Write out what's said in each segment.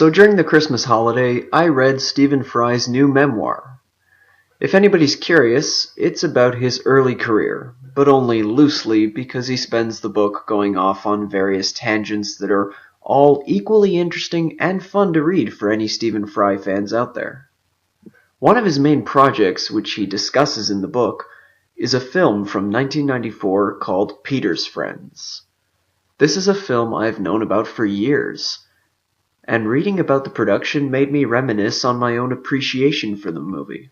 So during the Christmas holiday, I read Stephen Fry's new memoir. If anybody's curious, it's about his early career, but only loosely because he spends the book going off on various tangents that are all equally interesting and fun to read for any Stephen Fry fans out there. One of his main projects, which he discusses in the book, is a film from 1994 called Peter's Friends. This is a film I've known about for years, and reading about the production made me reminisce on my own appreciation for the movie.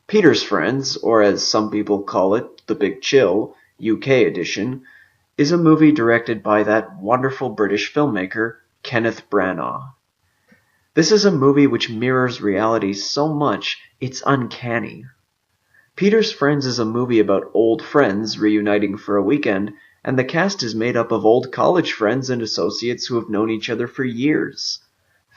Peter's Friends, or as some people call it, The Big Chill, UK edition, is a movie directed by that wonderful British filmmaker, Kenneth Branagh. This is a movie which mirrors reality so much it's uncanny. Peter's Friends is a movie about old friends reuniting for a weekend, and the cast is made up of old college friends and associates who have known each other for years.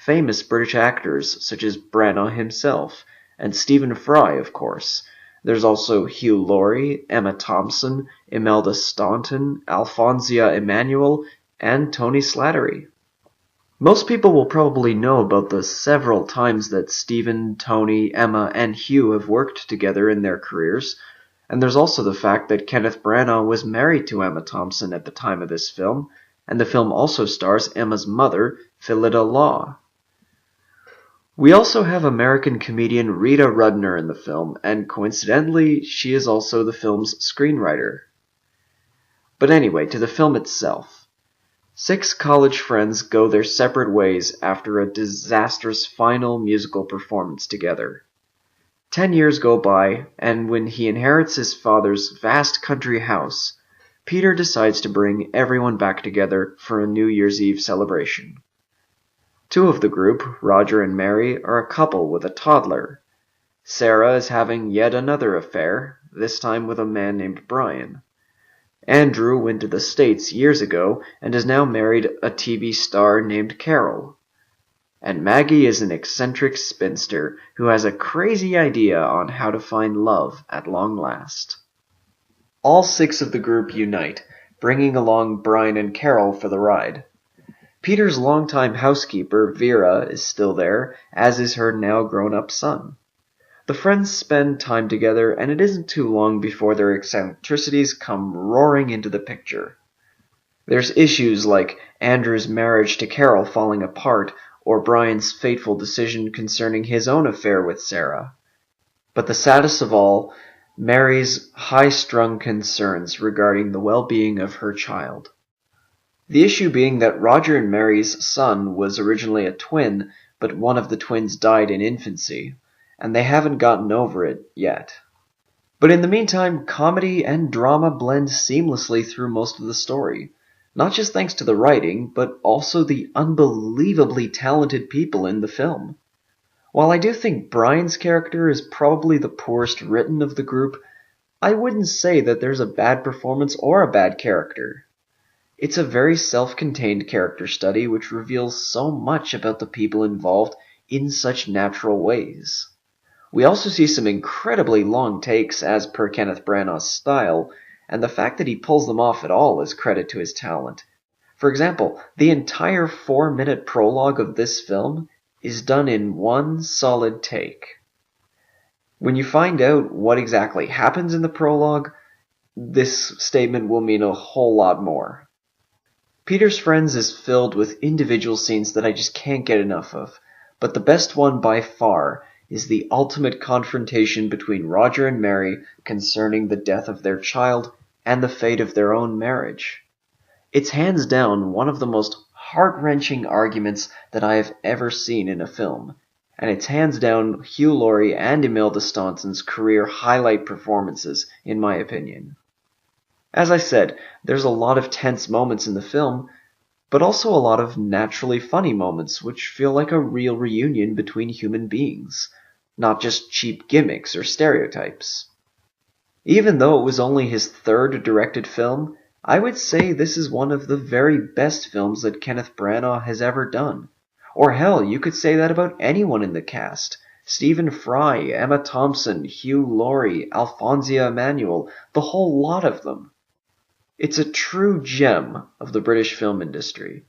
Famous British actors such as Branagh himself, and Stephen Fry, of course. There's also Hugh, Laurie, Emma Thompson, Imelda Staunton, Alphonsia, Emmanuel, and Tony Slattery. Most people will probably know about the several times that Stephen, Tony, Emma, and Hugh have worked together in their careers, and there's also the fact that Kenneth Branagh was married to Emma Thompson at the time of this film, and the film also stars Emma's mother, Phyllida. We also have American comedian Rita Rudner in the film, and coincidentally, she is also the film's screenwriter. But anyway, to the film itself. 6 college friends go their separate ways after a disastrous final musical performance together. 10 years go by, and when he inherits his father's vast country house, Peter decides to bring everyone back together for a New Year's Eve celebration. 2 of the group, Roger and Mary, are a couple with a toddler. Sarah is having yet another affair, this time with a man named Brian. Andrew went to the States years ago and is now married a TV star named Carol. And Maggie is an eccentric spinster who has a crazy idea on how to find love at long last. All 6 of the group unite, bringing along Brian and Carol for the ride. Peter's longtime housekeeper, Vera, is still there, as is her now grown-up son. The friends spend time together, and it isn't too long before their eccentricities come roaring into the picture. There's issues like Andrew's marriage to Carol falling apart, or Brian's fateful decision concerning his own affair with Sarah. But the saddest of all, Mary's high-strung concerns regarding the well-being of her child. The issue being that Roger and Mary's son was originally a twin, but one of the twins died in infancy, and they haven't gotten over it yet. But in the meantime, comedy and drama blend seamlessly through most of the story. Not just thanks to the writing, but also the unbelievably talented people in the film. While I do think Brian's character is probably the poorest written of the group, I wouldn't say that there's a bad performance or a bad character. It's a very self-contained character study which reveals so much about the people involved in such natural ways. We also see some incredibly long takes as per Kenneth Branagh's style, and the fact that he pulls them off at all is credit to his talent. For example, the entire 4-minute prologue of this film is done in one solid take. When you find out what exactly happens in the prologue, this statement will mean a whole lot more. Peter's Friends is filled with individual scenes that I just can't get enough of, but the best one by far is the ultimate confrontation between Roger and Mary concerning the death of their child and the fate of their own marriage. It's hands down one of the most heart-wrenching arguments that I have ever seen in a film, and it's hands down Hugh Laurie and Imelda Staunton's career highlight performances, in my opinion. As I said, there's a lot of tense moments in the film, but also a lot of naturally funny moments which feel like a real reunion between human beings, not just cheap gimmicks or stereotypes. Even though it was only his 3rd directed film, I would say this is one of the very best films that Kenneth Branagh has ever done. Or hell, you could say that about anyone in the cast. Stephen Fry, Emma Thompson, Hugh Laurie, Alphonsia, Emmanuel, the whole lot of them. It's a true gem of the British film industry.